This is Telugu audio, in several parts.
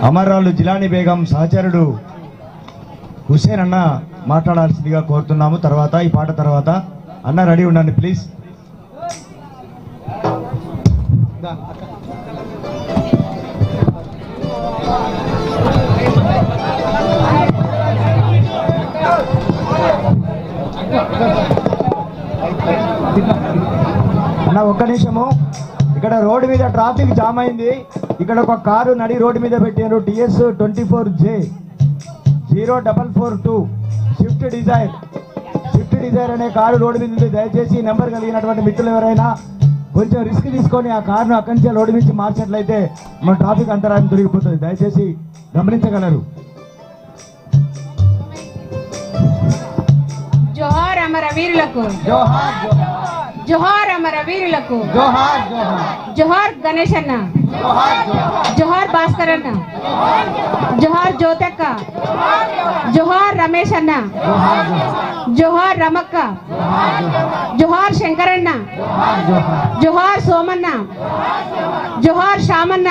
అమర్రాలు జిలానీ బేగం సహచరుడు హుసేన్ అన్న మాట్లాడాల్సిందిగా కోరుతున్నాము. తర్వాత ఈ పాట తర్వాత అన్న రెడీ ఉండండి ప్లీజ్. అన్న ఒక్క నిమిషము, ఇక్కడ రోడ్డు మీద ట్రాఫిక్ జామ్ అయింది. ఇక్కడ ఒక కారు నడి రోడ్డు మీద పెట్టారు. TS 24J 0442 స్విఫ్ట్ డిజైర్ అనే కారు రోడ్డు మీద ఉంది. దయచేసి ఈ నెంబర్ కలిగినటువంటి మిత్రులు ఎవరైనా కొంచెం రిస్క్ తీసుకొని ఆ కారును అక్కడి నుంచి రోడ్డు నుంచి మార్చినట్లయితే మన ట్రాఫిక్ అంతరాయం తొలగిపోతుంది. దయచేసి గమనించగలరు. జోహార్ అమరవీరులకు, జోహార్ జోహార్ అమరవీరులకు, జోహార్ జోహార్ గణేష్ అన్న, జోహార్ భాస్కర్ అన్న, జోహార్ జ్యోతక్క, జోహార్ రమేష్ అన్న, జోహార్ రమక్క, జోహార్ శంకరన్న, జోహార్ సోమన్న, జోహార్ శ్యామన్న,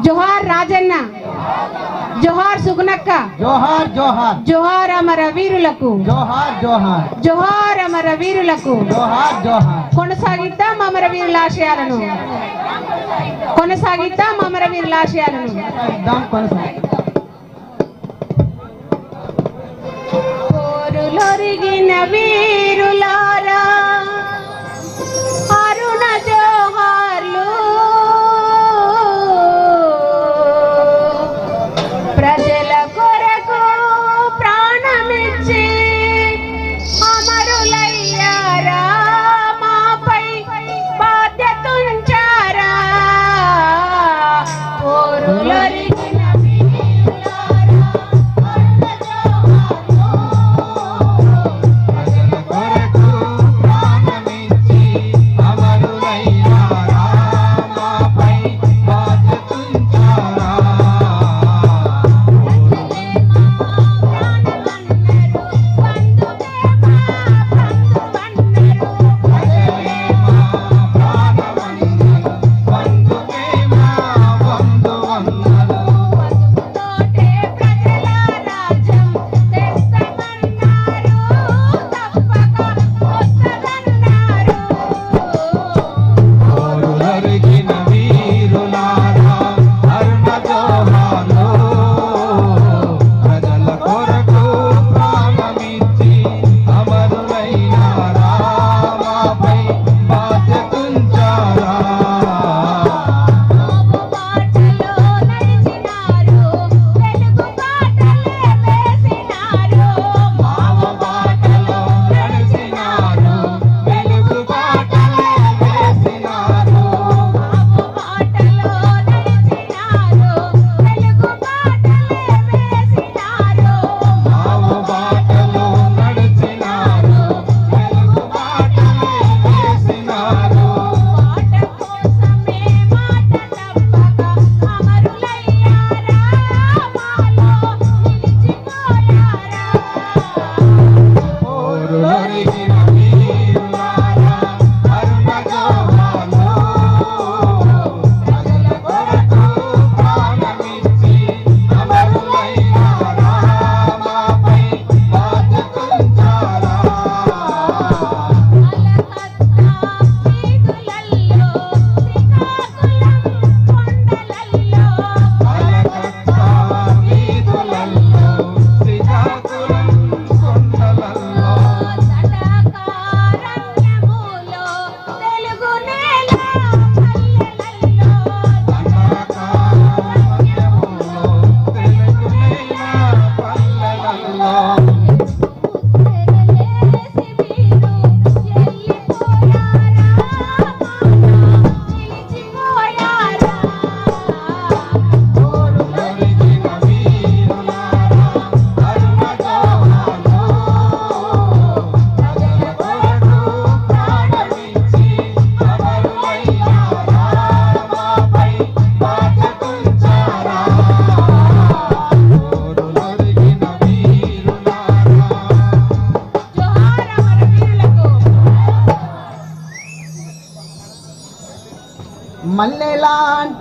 జోహార్ రాజన్న, జోహార్ సుగుణక్క, జోహార్ జోహార్ జోహార్ అమరవీరులకు, జోహార్ జోహార్ జోహార్ అమరవీరులకు. జోహార్ జోహార్ కొనసాగిద్దాం అమరవీరుల ఆశయాలను, కొనసాగిద్దాం అమరవీరుల ఆశయాలను. పోరులొరిగిన వీరులారా అరుణ జోహార్లు, ప్రజల కొరకు ప్రాణమిచ్చి అమరులయ్యారా, మాపై బాధ్యతుంచారా. పోరులొరిగిన వీరులారా అరుణ జోహార్లు, ప్రజల కొరకు ప్రాణమిచ్చి అమరులయ్యారా, మాపై బాధ్యతుంచారా. బంధుకే మా బంధువన్నారు.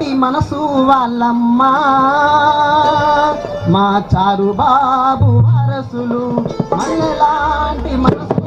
మల్లెలాంటి మనసు వాళ్ళమ్మా మా చారు బాబు వారసులు మల్లెలాంటి మనసు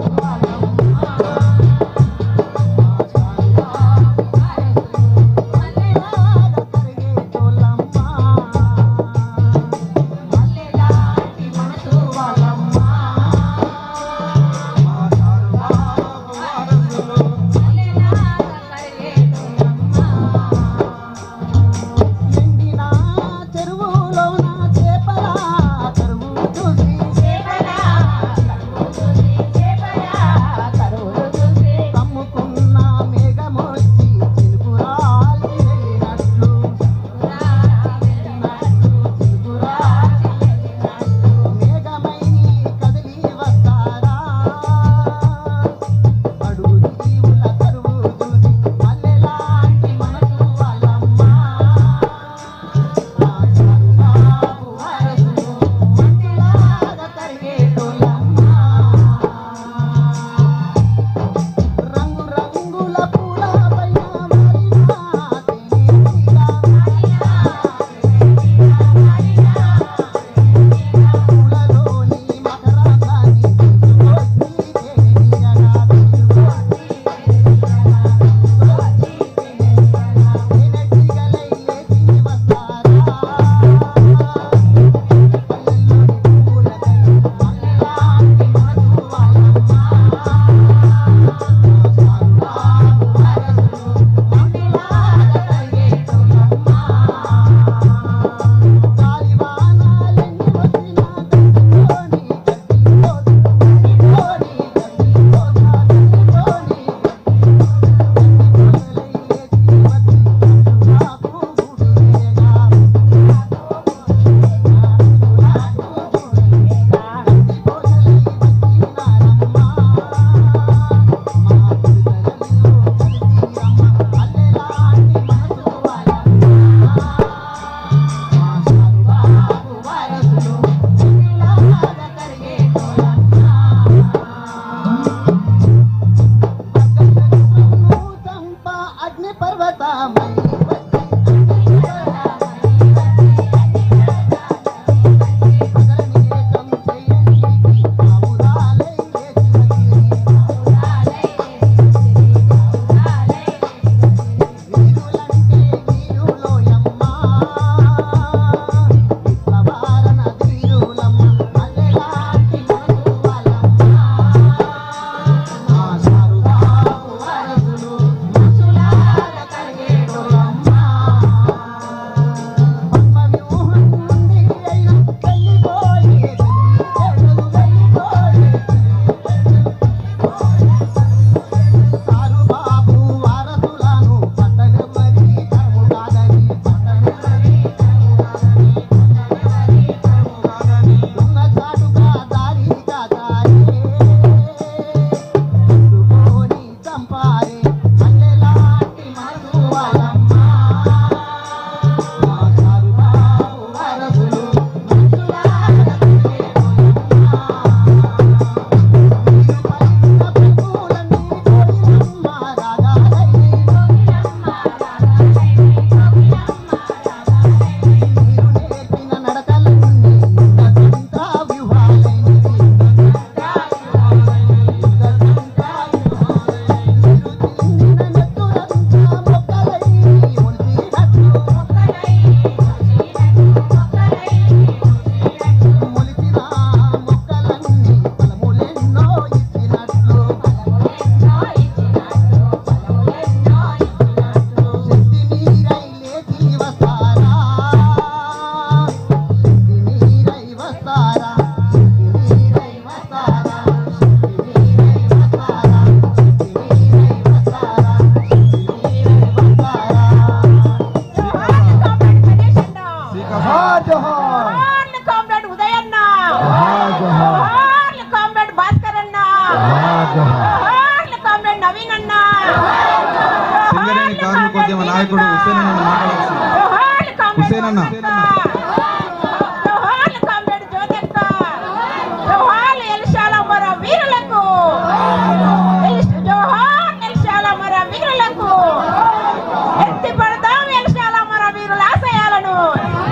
సింగరేణి కార్మికోద్యమ నాయకుడు హుసేన్ అన్న మాట్లాడాల్సింది. హుసేన్ అన్న